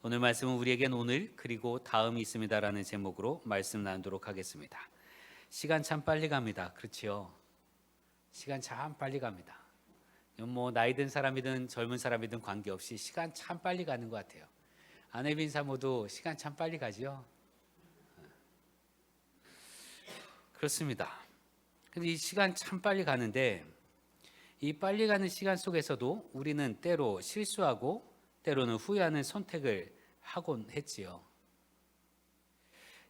오늘 말씀은 우리에겐 오늘 그리고 다음이 있습니다라는 제목으로 말씀 나누도록 하겠습니다. 시간 참 빨리 갑니다. 그렇지요? 시간 참 빨리 갑니다. 뭐 나이 든 사람이든 젊은 사람이든 관계없이 시간 참 빨리 가는 것 같아요. 아내빈 사모도 시간 참 빨리 가지요? 그렇습니다. 근데 이 시간 참 빨리 가는데 이 빨리 가는 시간 속에서도 우리는 때로 실수하고 때로는 후회하는 선택을 하곤 했지요.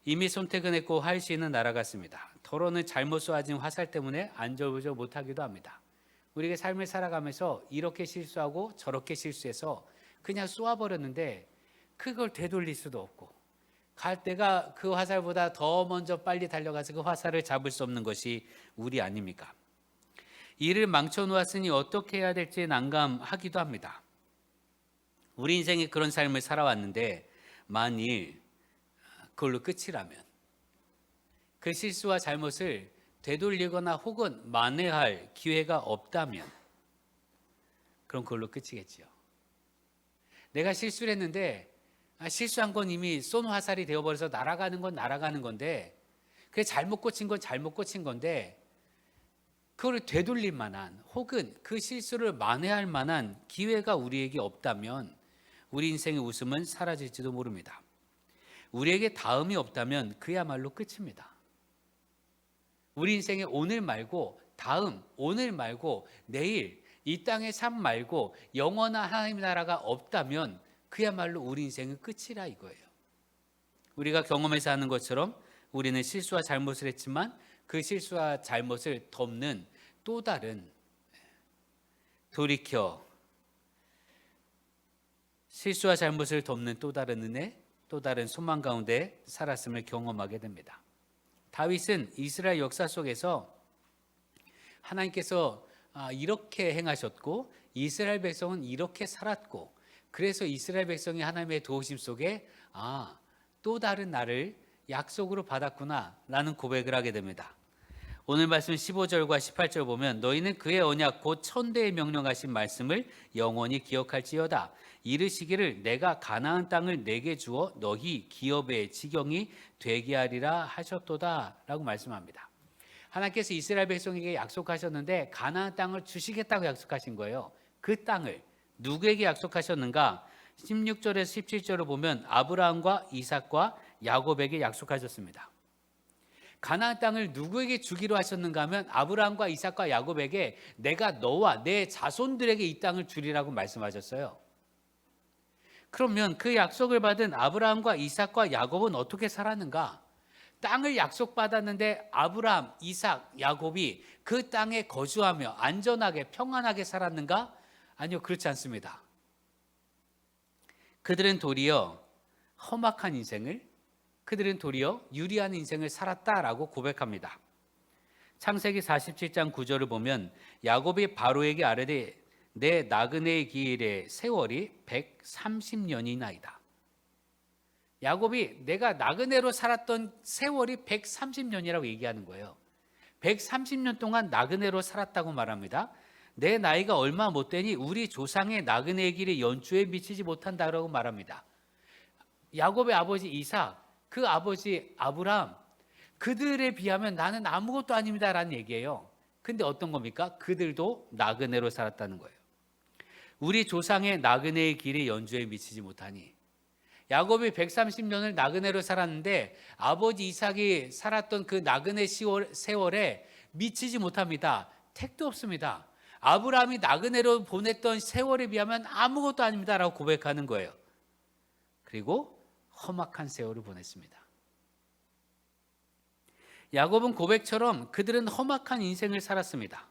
이미 선택은 했고 할 수 있는 나라 같습니다. 더러는 잘못 쏘아진 화살 때문에 안절부절 못하기도 합니다. 우리가 삶을 살아가면서 이렇게 실수하고 저렇게 실수해서 그냥 쏘아버렸는데 그걸 되돌릴 수도 없고 갈 때가 그 화살보다 더 먼저 빨리 달려가서 그 화살을 잡을 수 없는 것이 우리 아닙니까? 이를 망쳐놓았으니 어떻게 해야 될지 난감하기도 합니다. 우리 인생이 그런 삶을 살아왔는데 만일 그걸로 끝이라면 그 실수와 잘못을 되돌리거나 혹은 만회할 기회가 없다면 그럼 그걸로 끝이겠지요. 내가 실수를 했는데 실수한 건 이미 쏜 화살이 되어버려서 날아가는 건 날아가는 건데 그게 잘못 꽂힌 건 잘못 꽂힌 건데 그걸 되돌릴 만한 혹은 그 실수를 만회할 만한 기회가 우리에게 없다면 우리 인생의 웃음은 사라질지도 모릅니다. 우리에게 다음이 없다면 그야말로 끝입니다. 우리 인생의 오늘 말고 다음, 오늘 말고 내일, 이 땅의 삶 말고 영원한 하나님의 나라가 없다면 그야말로 우리 인생의 끝이라 이거예요. 우리가 경험해서 하는 것처럼 우리는 실수와 잘못을 했지만 그 실수와 잘못을 덮는 또 다른 돌이켜 실수와 잘못을 덮는 또 다른 은혜, 또 다른 소망 가운데 살았음을 경험하게 됩니다. 다윗은 이스라엘 역사 속에서 하나님께서 이렇게 행하셨고 이스라엘 백성은 이렇게 살았고 그래서 이스라엘 백성이 하나님의 도우심 속에 또 다른 나를 약속으로 받았구나 라는 고백을 하게 됩니다. 오늘 말씀 15절과 18절 보면 너희는 그의 언약 곧 천대의 명령하신 말씀을 영원히 기억할지어다. 이르시기를 내가 가나안 땅을 내게 주어 너희 기업의 지경이 되게 하리라 하셨도다 라고 말씀합니다. 하나님께서 이스라엘 백성에게 약속하셨는데 가나안 땅을 주시겠다고 약속하신 거예요. 그 땅을 누구에게 약속하셨는가? 16절에서 17절을 보면 아브라함과 이삭과 야곱에게 약속하셨습니다. 가나안 땅을 누구에게 주기로 하셨는가 하면 아브라함과 이삭과 야곱에게 내가 너와 내 자손들에게 이 땅을 주리라고 말씀하셨어요. 그러면 그 약속을 받은 아브라함과 이삭과 야곱은 어떻게 살았는가? 땅을 약속받았는데 아브라함, 이삭, 야곱이 그 땅에 거주하며 안전하게 평안하게 살았는가? 아니요, 그렇지 않습니다. 그들은 도리어 유리한 인생을 살았다라고 고백합니다. 창세기 47장 9절을 보면 야곱이 바로에게 아뢰되 내 나그네의 길의 세월이 130년이나이다. 야곱이 내가 나그네로 살았던 세월이 130년이라고 얘기하는 거예요. 130년 동안 나그네로 살았다고 말합니다. 내 나이가 얼마 못 되니 우리 조상의 나그네의 길에 연주에 미치지 못한다라고 말합니다. 야곱의 아버지 이삭, 그 아버지 아브라함, 그들에 비하면 나는 아무것도 아닙니다라는 얘기예요. 근데 어떤 겁니까? 그들도 나그네로 살았다는 거예요. 우리 조상의 나그네의 길에 연주에 미치지 못하니 야곱이 130년을 나그네로 살았는데 아버지 이삭이 살았던 그 나그네 세월에 미치지 못합니다. 택도 없습니다. 아브라함이 나그네로 보냈던 세월에 비하면 아무것도 아닙니다라고 고백하는 거예요. 그리고 험악한 세월을 보냈습니다. 야곱은 고백처럼 그들은 험악한 인생을 살았습니다.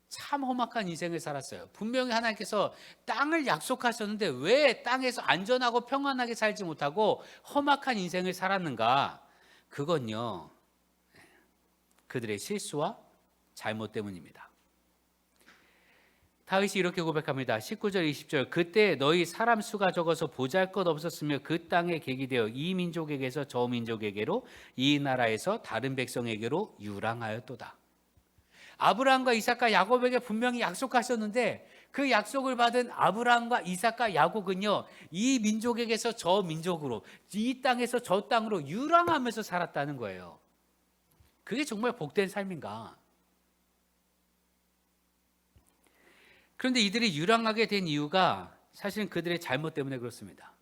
참 험악한 인생을 살았어요. 분명히 하나님께서 땅을 약속하셨는데 왜 땅에서 안전하고 평안하게 살지 못하고 험악한 인생을 살았는가? 그건요, 그들의 실수와 잘못 때문입니다. 다윗이 이렇게 고백합니다. 19절 20절 그때 너희 사람 수가 적어서 보잘것없었으며 그 땅에 객이 되어 이 민족에게서 저 민족에게로 이 나라에서 다른 백성에게로 유랑하였도다. 아브라함과 이삭과 야곱에게 분명히 약속하셨는데 그 약속을 받은 아브라함과 이삭과 야곱은요, 이 민족에게서 저 민족으로, 이 땅에서 저 땅으로 유랑하면서 살았다는 거예요. 그게 정말 복된 삶인가? 그런데 이들이 유랑하게 된 이유가 사실은 그들의 잘못 때문에 그렇습니다.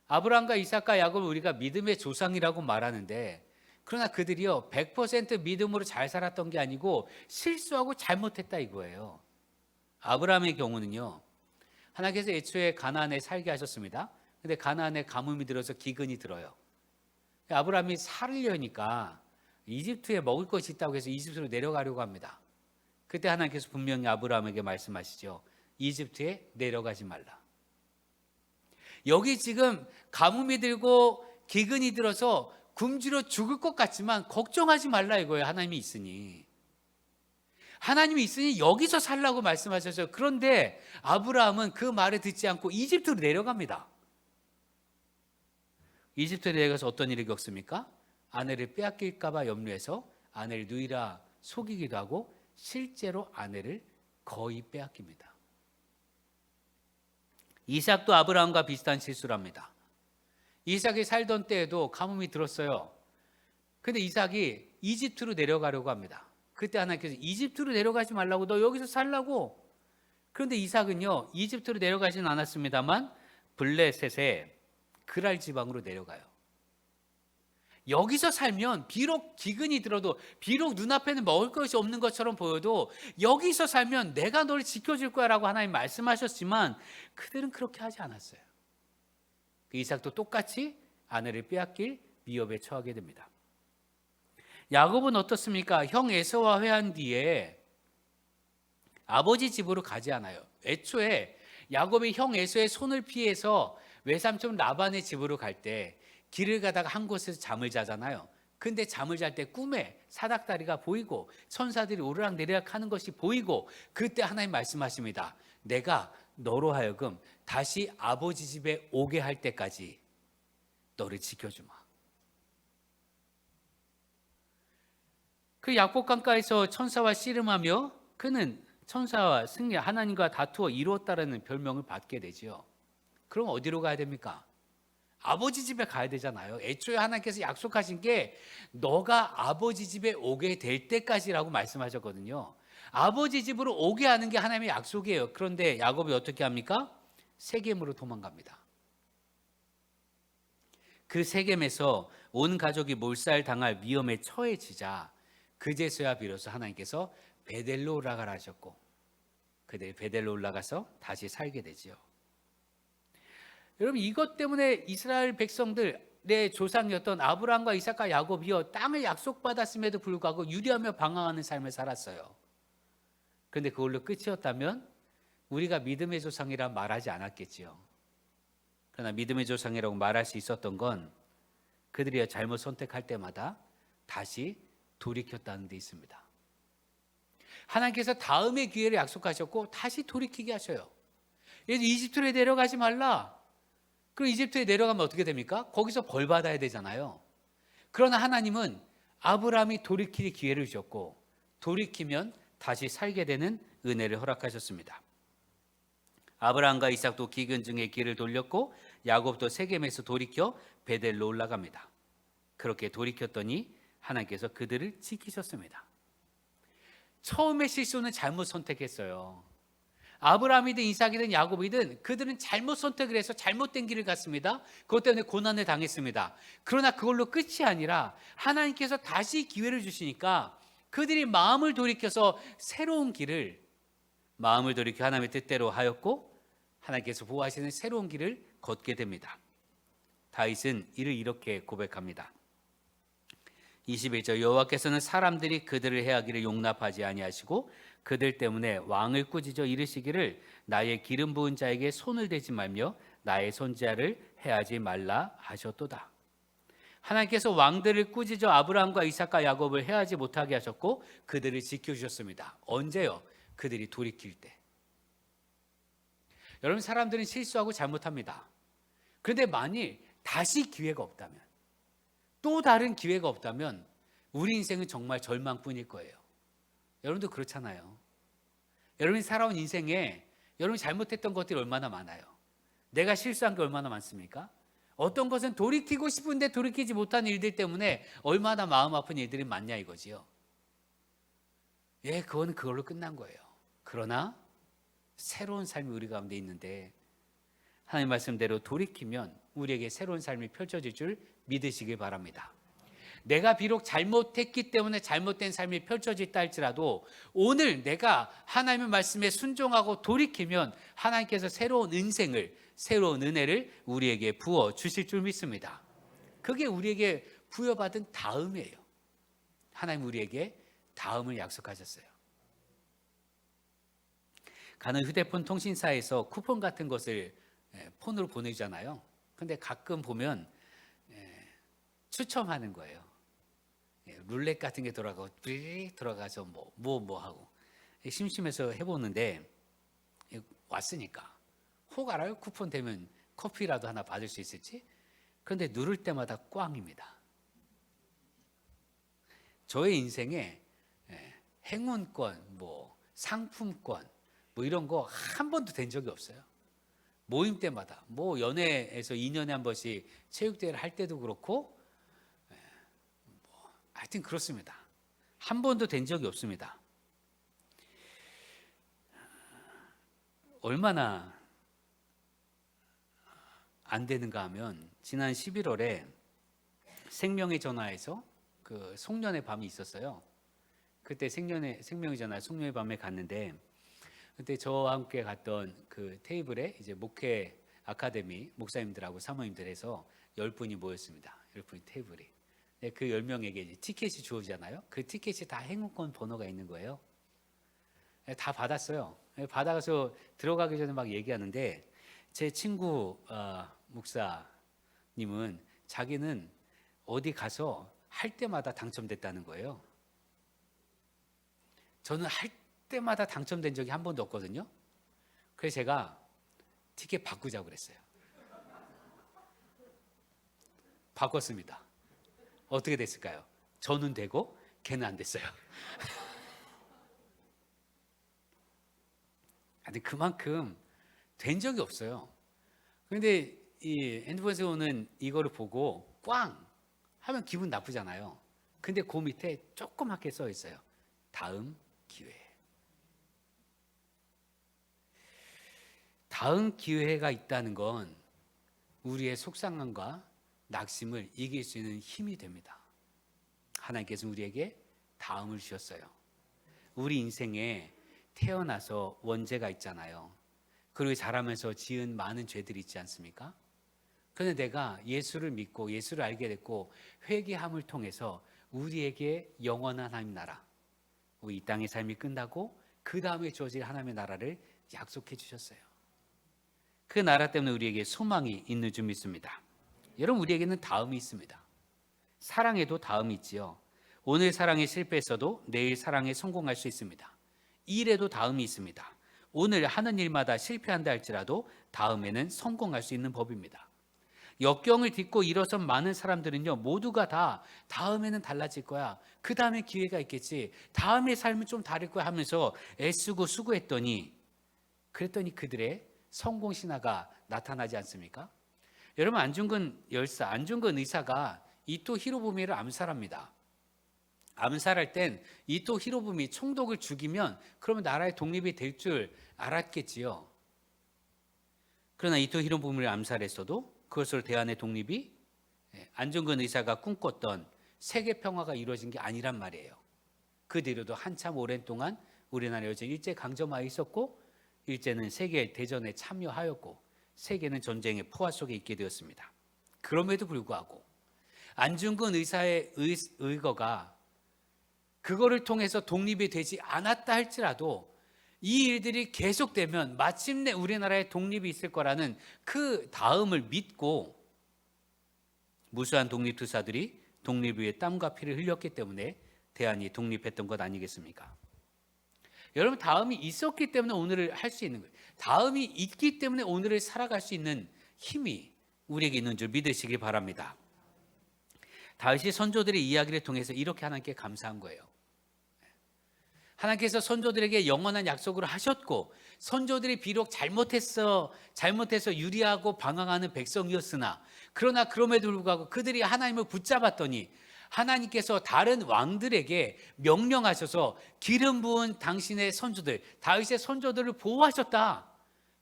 아브라함과 이삭과 야곱을 우리가 믿음의 조상이라고 말하는데, 그러나 그들이요 100% 믿음으로 잘 살았던 게 아니고 실수하고 잘못했다 이거예요. 아브라함의 경우는요, 하나님께서 애초에 가나안에 살게 하셨습니다. 근데 가나안에 가뭄이 들어서 기근이 들어요. 아브라함이 살려니까 이집트에 먹을 것이 있다고 해서 이집트로 내려가려고 합니다. 그때 하나님께서 분명히 아브라함에게 말씀하시죠. 이집트에 내려가지 말라. 여기 지금 가뭄이 들고 기근이 들어서 굶주려 죽을 것 같지만 걱정하지 말라 이거예요. 하나님이 있으니. 하나님이 있으니 여기서 살라고 말씀하셨어요. 그런데 아브라함은 그 말을 듣지 않고 이집트로 내려갑니다. 이집트에 내려가서 어떤 일을 겪습니까? 아내를 빼앗길까 봐 염려해서 아내를 누이라 속이기도 하고 실제로 아내를 거의 빼앗깁니다. 이삭도 아브라함과 비슷한 실수를 합니다. 이삭이 살던 때에도 가뭄이 들었어요. 근데 이삭이 이집트로 내려가려고 합니다. 그때 하나님께서 이집트로 내려가지 말라고, 너 여기서 살라고. 그런데 이삭은요 이집트로 내려가지는 않았습니다만 블레셋의 그랄 지방으로 내려가요. 여기서 살면 비록 기근이 들어도, 비록 눈앞에는 먹을 것이 없는 것처럼 보여도 여기서 살면 내가 너를 지켜줄 거야 라고 하나님 말씀하셨지만 그들은 그렇게 하지 않았어요. 이삭도 똑같이 아내를 빼앗길 위협에 처하게 됩니다. 야곱은 어떻습니까? 형 에서와 회한 뒤에 아버지 집으로 가지 않아요. 애초에 야곱이 형 에서의 손을 피해서 외삼촌 라반의 집으로 갈 때 길을 가다가 한 곳에서 잠을 자잖아요. 근데 잠을 잘 때 꿈에 사닥다리가 보이고 천사들이 오르락내리락 하는 것이 보이고, 그때 하나님 말씀하십니다. 내가 너로 하여금 다시 아버지 집에 오게 할 때까지 너를 지켜주마. 그 약복강가에서 천사와 씨름하며 그는 천사와 승리, 하나님과 다투어 이루었다라는 별명을 받게 되죠. 그럼 어디로 가야 됩니까? 아버지 집에 가야 되잖아요. 애초에 하나님께서 약속하신 게 너가 아버지 집에 오게 될 때까지라고 말씀하셨거든요. 아버지 집으로 오게 하는 게 하나님의 약속이에요. 그런데 야곱이 어떻게 합니까? 세겜으로 도망갑니다. 그 세겜에서 온 가족이 몰살당할 위험에 처해지자 그제서야 비로소 하나님께서 베델로 올라가라 하셨고, 그들이 베델로 올라가서 다시 살게 되지요. 여러분, 이것 때문에 이스라엘 백성들의 조상이었던 아브라함과 이삭과 야곱이요 땅을 약속받았음에도 불구하고 유리하며 방황하는 삶을 살았어요. 그런데 그걸로 끝이었다면 우리가 믿음의 조상이라 말하지 않았겠지요. 그러나 믿음의 조상이라고 말할 수 있었던 건 그들이 잘못 선택할 때마다 다시 돌이켰다는 데 있습니다. 하나님께서 다음의 기회를 약속하셨고 다시 돌이키게 하셔요. 이집트로 내려가지 말라. 그럼 이집트에 내려가면 어떻게 됩니까? 거기서 벌 받아야 되잖아요. 그러나 하나님은 아브라함이 돌이킬 기회를 주셨고 돌이키면 다시 살게 되는 은혜를 허락하셨습니다. 아브라함과 이삭도 기근 중에 길을 돌렸고 야곱도 세겜에서 돌이켜 베델로 올라갑니다. 그렇게 돌이켰더니 하나님께서 그들을 지키셨습니다. 처음의 실수는 잘못 선택했어요. 아브라함이든 이삭이든 야곱이든 그들은 잘못 선택을 해서 잘못된 길을 갔습니다. 그것 때문에 고난을 당했습니다. 그러나 그걸로 끝이 아니라 하나님께서 다시 기회를 주시니까 그들이 마음을 돌이켜서 새로운 길을, 마음을 돌이켜 하나님의 뜻대로 하였고 하나님께서 보호하시는 새로운 길을 걷게 됩니다. 다윗은 이를 이렇게 고백합니다. 21절, 여호와께서는 사람들이 그들을 해하기를 용납하지 아니하시고 그들 때문에 왕을 꾸짖어 이르시기를 나의 기름 부은 자에게 손을 대지 말며 나의 손자를 해하지 말라 하셨도다. 하나님께서 왕들을 꾸짖어 아브라함과 이삭과 야곱을 해하지 못하게 하셨고 그들을 지켜주셨습니다. 언제요? 그들이 돌이킬 때. 여러분, 사람들은 실수하고 잘못합니다. 그런데 만일 다시 기회가 없다면, 또 다른 기회가 없다면 우리 인생은 정말 절망뿐일 거예요. 여러분도 그렇잖아요. 여러분이 살아온 인생에 여러분이 잘못했던 것들이 얼마나 많아요. 내가 실수한 게 얼마나 많습니까? 어떤 것은 돌이키고 싶은데 돌이키지 못한 일들 때문에 얼마나 마음 아픈 일들이 많냐 이거지요. 예, 그건 그걸로 끝난 거예요. 그러나 새로운 삶이 우리 가운데 있는데 하나님 말씀대로 돌이키면 우리에게 새로운 삶이 펼쳐질 줄 믿으시길 바랍니다. 내가 비록 잘못했기 때문에 잘못된 삶이 펼쳐졌다 할지라도 오늘 내가 하나님의 말씀에 순종하고 돌이키면 하나님께서 새로운 인생을, 새로운 은혜를 우리에게 부어 주실 줄 믿습니다. 그게 우리에게 부여받은 다음이에요. 하나님 우리에게 다음을 약속하셨어요. 가는 휴대폰 통신사에서 쿠폰 같은 것을 폰으로 보내주잖아요. 근데 가끔 보면 추첨하는 거예요. 룰렛 같은 게 들어가서 뭐 하고 심심해서 해보는데 왔으니까 혹 알아요? 쿠폰 되면 커피라도 하나 받을 수 있을지. 그런데 누를 때마다 꽝입니다. 저의 인생에 행운권, 상품권, 이런 거 한 번도 된 적이 없어요. 모임 때마다, 연회에서 2년에 한 번씩 체육대회를 할 때도 그렇고, 하여튼 그렇습니다. 한 번도 된 적이 없습니다. 얼마나 안 되는가 하면, 지난 11월에 생명의 전화에서 그 송년회 밤이 있었어요. 그때 생명의 전화, 송년회 밤에 갔는데, 그때 저와 함께 갔던 그 테이블에 이제 목회 아카데미 목사님들하고 사모님들 해서 10분이 모였습니다. 10분이 테이블이. 그 10명에게 티켓이 주어지잖아요. 그 티켓이 다 행운권 번호가 있는 거예요. 다 받았어요. 받아서 들어가기 전에 막 얘기하는데 제 친구 목사님은 자기는 어디 가서 할 때마다 당첨됐다는 거예요. 저는 할 때마다 당첨된 적이 한 번도 없거든요. 그래서 제가 티켓 바꾸자고 그랬어요. 바꿨습니다. 어떻게 됐을까요? 저는 되고 걔는 안 됐어요. 아니 그만큼 된 적이 없어요. 그런데 이 핸드폰에서 오는 이거를 보고 꽝 하면 기분 나쁘잖아요. 근데 그 밑에 조그맣게 써 있어요. 다음 기회. 다음 기회가 있다는 건 우리의 속상함과 낙심을 이길 수 있는 힘이 됩니다. 하나님께서 우리에게 다음을 주셨어요. 우리 인생에 태어나서 원죄가 있잖아요. 그리고 자라면서 지은 많은 죄들이 있지 않습니까? 그런데 내가 예수를 믿고 예수를 알게 됐고 회개함을 통해서 우리에게 영원한 하나님 나라, 이 땅의 삶이 끝나고 그 다음에 주어질 하나님의 나라를 약속해 주셨어요. 그 나라 때문에 우리에게 소망이 있는 줄 믿습니다. 여러분 우리에게는 다음이 있습니다. 사랑에도 다음이 있지요. 오늘 사랑에 실패했어도 내일 사랑에 성공할 수 있습니다. 일에도 다음이 있습니다. 오늘 하는 일마다 실패한다 할지라도 다음에는 성공할 수 있는 법입니다. 역경을 딛고 일어선 많은 사람들은요 모두가 다 다음에는 달라질 거야, 그 다음에 기회가 있겠지, 다음의 삶은 좀 다를 거야 하면서 애쓰고 수고했더니 그랬더니 그들의 성공 신화가 나타나지 않습니까? 여러분 안중근 의사가 이토 히로부미를 암살합니다. 암살할 땐 이토 히로부미 총독을 죽이면 그러면 나라의 독립이 될 줄 알았겠지요. 그러나 이토 히로부미를 암살했어도 그것으로 대한의 독립이 안중근 의사가 꿈꿨던 세계 평화가 이루어진 게 아니란 말이에요. 그 뒤로도 한참 오랜 동안 우리나라에 여전히 일제 강점하에 있었고 일제는 세계 대전에 참여하였고 세계는 전쟁의 포화 속에 있게 되었습니다. 그럼에도 불구하고 안중근 의사의 의거가 그거를 통해서 독립이 되지 않았다 할지라도 이 일들이 계속되면 마침내 우리나라의 독립이 있을 거라는 그 다음을 믿고 무수한 독립투사들이 독립 위에 땀과 피를 흘렸기 때문에 대한이 독립했던 것 아니겠습니까? 여러분 다음이 있었기 때문에 오늘을 할 수 있는 거예요. 다음이 있기 때문에 오늘을 살아갈 수 있는 힘이 우리에게 있는 줄 믿으시기 바랍니다. 다윗이 선조들의 이야기를 통해서 이렇게 하나님께 감사한 거예요. 하나님께서 선조들에게 영원한 약속을 하셨고 선조들이 비록 잘못해서 유리하고 방황하는 백성이었으나 그러나 그럼에도 불구하고 그들이 하나님을 붙잡았더니 하나님께서 다른 왕들에게 명령하셔서 기름 부은 당신의 선조들, 다윗의 선조들을 보호하셨다.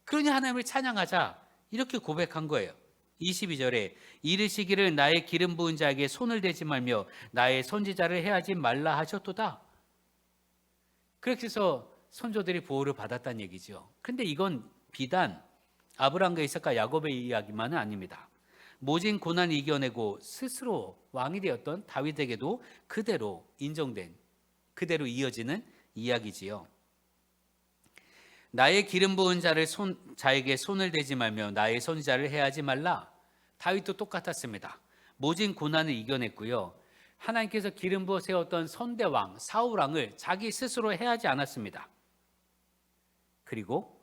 그러니 하나님을 찬양하자. 이렇게 고백한 거예요. 22절에 이르시기를 나의 기름 부은 자에게 손을 대지 말며 나의 선지자를 해하지 말라 하셨도다. 그렇게 해서 선조들이 보호를 받았다는 얘기죠. 근데 이건 비단 아브라함과 이삭과 야곱의 이야기만은 아닙니다. 모진 고난을 이겨내고 스스로 왕이 되었던 다윗에게도 그대로 인정된, 그대로 이어지는 이야기지요. 나의 기름 부은 자에게 손을 대지 말며 나의 선지자를 해하지 말라. 다윗도 똑같았습니다. 모진 고난을 이겨냈고요. 하나님께서 기름 부어 세웠던 선대왕 사울 왕을 자기 스스로 해하지 않았습니다. 그리고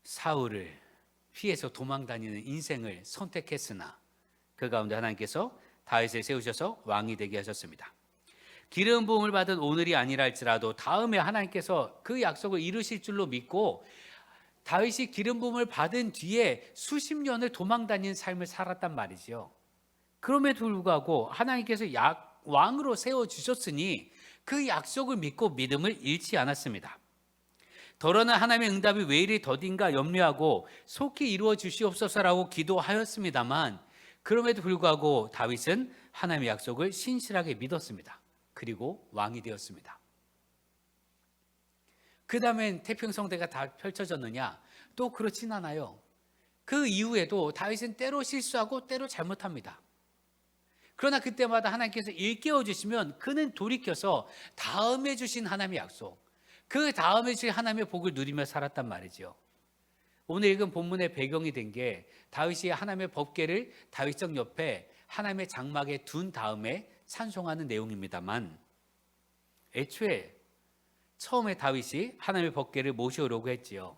사울을 피해서 도망다니는 인생을 선택했으나 그 가운데 하나님께서 다윗을 세우셔서 왕이 되게 하셨습니다. 기름 부음을 받은 오늘이 아니라 할지라도 다음에 하나님께서 그 약속을 이루실 줄로 믿고 다윗이 기름 부음을 받은 뒤에 수십 년을 도망다니는 삶을 살았단 말이죠. 그럼에도 불구하고 하나님께서 왕으로 세워주셨으니 그 약속을 믿고 믿음을 잃지 않았습니다. 더러나 하나님의 응답이 왜 이리 더딘가 염려하고 속히 이루어 주시옵소서라고 기도하였습니다만 그럼에도 불구하고 다윗은 하나님의 약속을 신실하게 믿었습니다. 그리고 왕이 되었습니다. 그 다음엔 태평성대가 다 펼쳐졌느냐? 또 그렇진 않아요. 그 이후에도 다윗은 때로 실수하고 때로 잘못합니다. 그러나 그때마다 하나님께서 일깨워 주시면 그는 돌이켜서 다음에 주신 하나님의 약속, 그 다음에 주신 하나님의 복을 누리며 살았단 말이죠. 오늘 읽은 본문의 배경이 된 게 다윗이 하나님의 법궤를 다윗성 옆에 하나님의 장막에 둔 다음에 찬송하는 내용입니다만 애초에 처음에 다윗이 하나님의 법궤를 모셔오려고 했지요.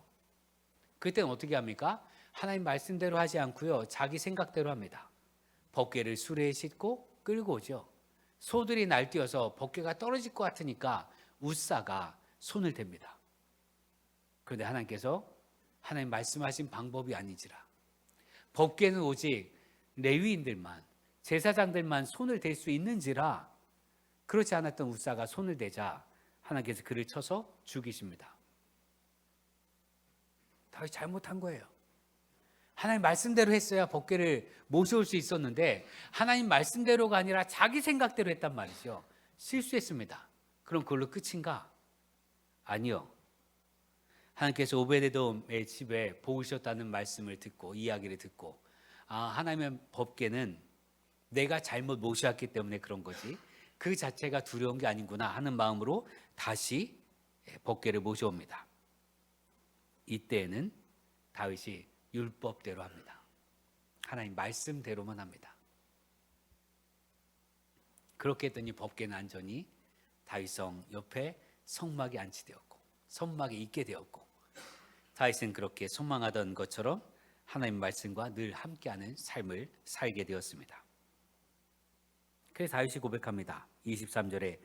그때는 어떻게 합니까? 하나님 말씀대로 하지 않고요, 자기 생각대로 합니다. 법궤를 수레에 싣고 끌고 오죠. 소들이 날뛰어서 법궤가 떨어질 것 같으니까 웃사가 손을 댑니다. 그런데 하나님께서 하나님 말씀하신 방법이 아니지라. 법궤는 오직 레위인들만, 제사장들만 손을 댈 수 있는지라. 그렇지 않았던 웃사가 손을 대자 하나님께서 그를 쳐서 죽이십니다. 다윗이 잘못한 거예요. 하나님 말씀대로 했어야 법궤를 모셔올 수 있었는데 하나님 말씀대로가 아니라 자기 생각대로 했단 말이죠. 실수했습니다. 그럼 그걸로 끝인가? 아니요. 하나님께서 오베데돔의 집에 복을 주셨다는 말씀을 듣고 이야기를 듣고 하나님의 법궤는 내가 잘못 모셔왔기 때문에 그런 거지 그 자체가 두려운 게 아니구나 하는 마음으로 다시 법궤를 모셔옵니다. 이때에는 다윗이 율법대로 합니다. 하나님 말씀대로만 합니다. 그렇게 했더니 법궤는 안전히 다윗성 옆에 성막에 안치되었고 성막에 있게 되었고 다윗은 그렇게 소망하던 것처럼 하나님 말씀과 늘 함께하는 삶을 살게 되었습니다. 그래서 다윗이 고백합니다. 23절에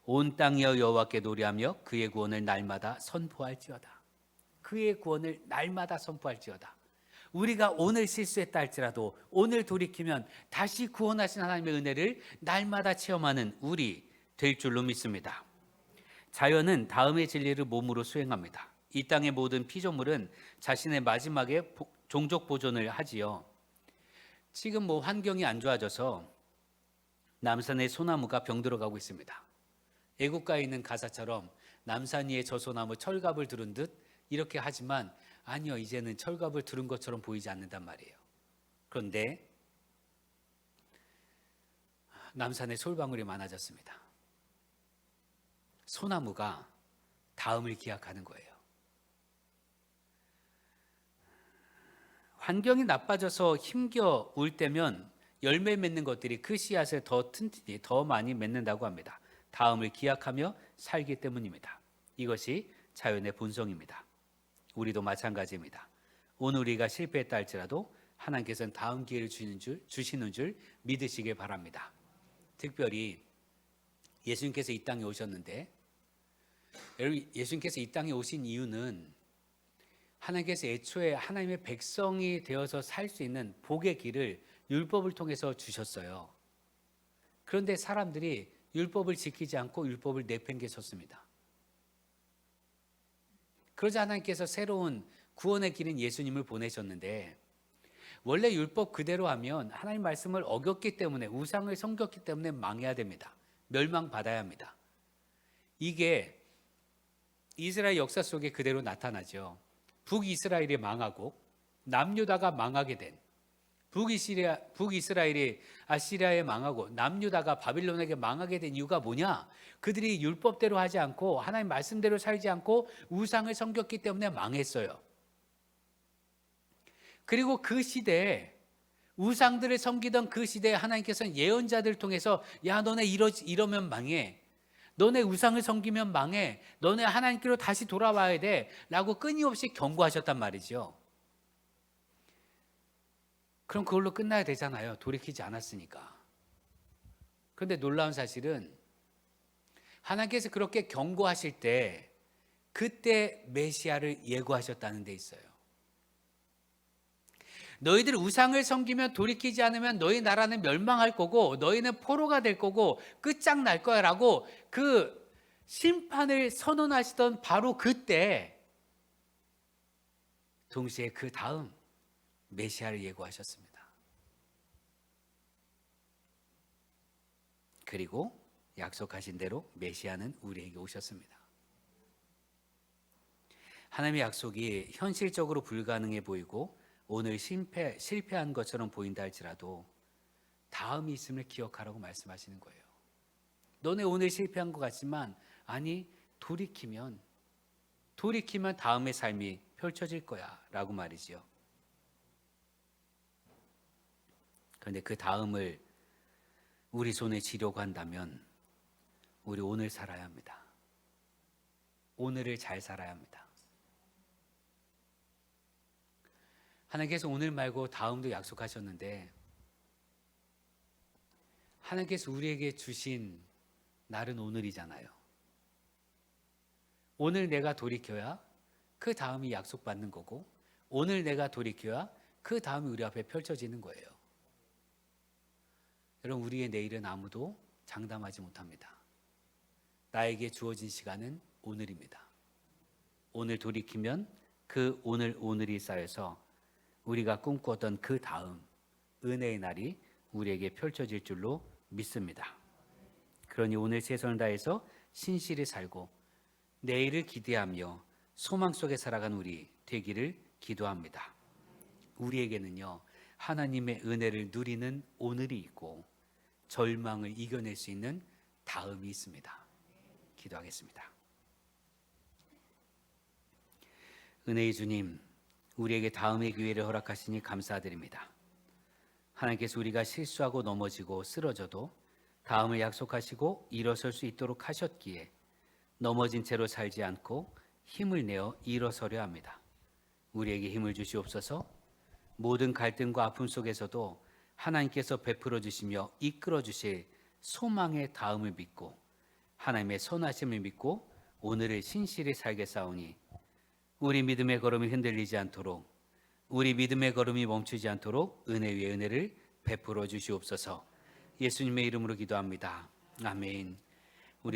온 땅이여 여호와께 노래하며 그의 구원을 날마다 선포할지어다. 그의 구원을 날마다 선포할지어다. 우리가 오늘 실수했다 할지라도 오늘 돌이키면 다시 구원하신 하나님의 은혜를 날마다 체험하는 우리 될 줄로 믿습니다. 자연은 다음의 진리를 몸으로 수행합니다. 이 땅의 모든 피조물은 자신의 마지막에 종족 보존을 하지요. 지금 환경이 안 좋아져서 남산의 소나무가 병들어가고 있습니다. 애국가에 있는 가사처럼 남산 위에 저 소나무 철갑을 두른 듯 이렇게 하지만 아니요, 이제는 철갑을 두른 것처럼 보이지 않는단 말이에요. 그런데 남산에 솔방울이 많아졌습니다. 소나무가 다음을 기약하는 거예요. 환경이 나빠져서 힘겨울 때면 열매 맺는 것들이 그 씨앗을 더 튼튼히 더 많이 맺는다고 합니다. 다음을 기약하며 살기 때문입니다. 이것이 자연의 본성입니다. 우리도 마찬가지입니다. 오늘 우리가 실패했다 할지라도 하나님께서는 다음 기회를 주시는 줄 믿으시길 바랍니다. 특별히 예수님께서 이 땅에 오셨는데 여러분, 예수님께서 이 땅에 오신 이유는 하나님께서 애초에 하나님의 백성이 되어서 살 수 있는 복의 길을 율법을 통해서 주셨어요. 그런데 사람들이 율법을 지키지 않고 율법을 내팽개쳤습니다. 그러자 하나님께서 새로운 구원의 길인 예수님을 보내셨는데, 원래 율법 그대로 하면 하나님 말씀을 어겼기 때문에, 우상을 섬겼기 때문에 망해야 됩니다. 멸망받아야 합니다. 이게 이스라엘 역사 속에 그대로 나타나죠. 북이스라엘이 망하고 남유다가 망하게 된, 북이스라엘이 아시리아에 망하고 남유다가 바빌론에게 망하게 된 이유가 뭐냐? 그들이 율법대로 하지 않고 하나님 말씀대로 살지 않고 우상을 섬겼기 때문에 망했어요. 그리고 그 시대에, 우상들을 섬기던 그 시대에 하나님께서는 예언자들을 통해서, 야 너네 이러면 망해, 너네 우상을 섬기면 망해, 너네 하나님께로 다시 돌아와야 돼 라고 끊임없이 경고하셨단 말이죠. 그럼 그걸로 끝나야 되잖아요. 돌이키지 않았으니까. 그런데 놀라운 사실은 하나님께서 그렇게 경고하실 때 그때 메시아를 예고하셨다는 데 있어요. 너희들 우상을 섬기면, 돌이키지 않으면 너희 나라는 멸망할 거고 너희는 포로가 될 거고 끝장날 거야 라고 그 심판을 선언하시던 바로 그때 동시에 그 다음 메시아를 예고하셨습니다. 그리고 약속하신 대로 메시아는 우리에게 오셨습니다. 하나님의 약속이 현실적으로 불가능해 보이고 오늘 실패한 것처럼 보인다 할지라도 다음이 있음을 기억하라고 말씀하시는 거예요. 너네 오늘 실패한 것 같지만 아니, 돌이키면 다음의 삶이 펼쳐질 거야 라고 말이지요. 그런데 그 다음을 우리 손에 쥐려고 한다면 우리 오늘 살아야 합니다. 오늘을 잘 살아야 합니다. 하나님께서 오늘 말고 다음도 약속하셨는데, 하나님께서 우리에게 주신 날은 오늘이잖아요. 오늘 내가 돌이켜야 그 다음이 약속받는 거고, 오늘 내가 돌이켜야 그 다음이 우리 앞에 펼쳐지는 거예요. 여러분, 우리의 내일은 아무도 장담하지 못합니다. 나에게 주어진 시간은 오늘입니다. 오늘 돌이키면 그 오늘이 쌓여서 우리가 꿈꾸었던 그 다음 은혜의 날이 우리에게 펼쳐질 줄로 믿습니다. 그러니 오늘 최선을 다해서 신실히 살고 내일을 기대하며 소망 속에 살아간 우리 되기를 기도합니다. 우리에게는요, 하나님의 은혜를 누리는 오늘이 있고 절망을 이겨낼 수 있는 다음이 있습니다. 기도하겠습니다. 은혜의 주님, 우리에게 다음의 기회를 허락하시니 감사드립니다. 하나님께서 우리가 실수하고 넘어지고 쓰러져도 다음을 약속하시고 일어설 수 있도록 하셨기에 넘어진 채로 살지 않고 힘을 내어 일어서려 합니다. 우리에게 힘을 주시옵소서. 모든 갈등과 아픔 속에서도 하나님께서 베풀어 주시며 이끌어 주실 소망의 다음을 믿고 하나님의 선하심을 믿고 오늘을 신실히 살겠사오니 우리 믿음의 걸음이 흔들리지 않도록, 우리 믿음의 걸음이 멈추지 않도록 은혜 위에 은혜를 베풀어 주시옵소서. 예수님의 이름으로 기도합니다. 아멘.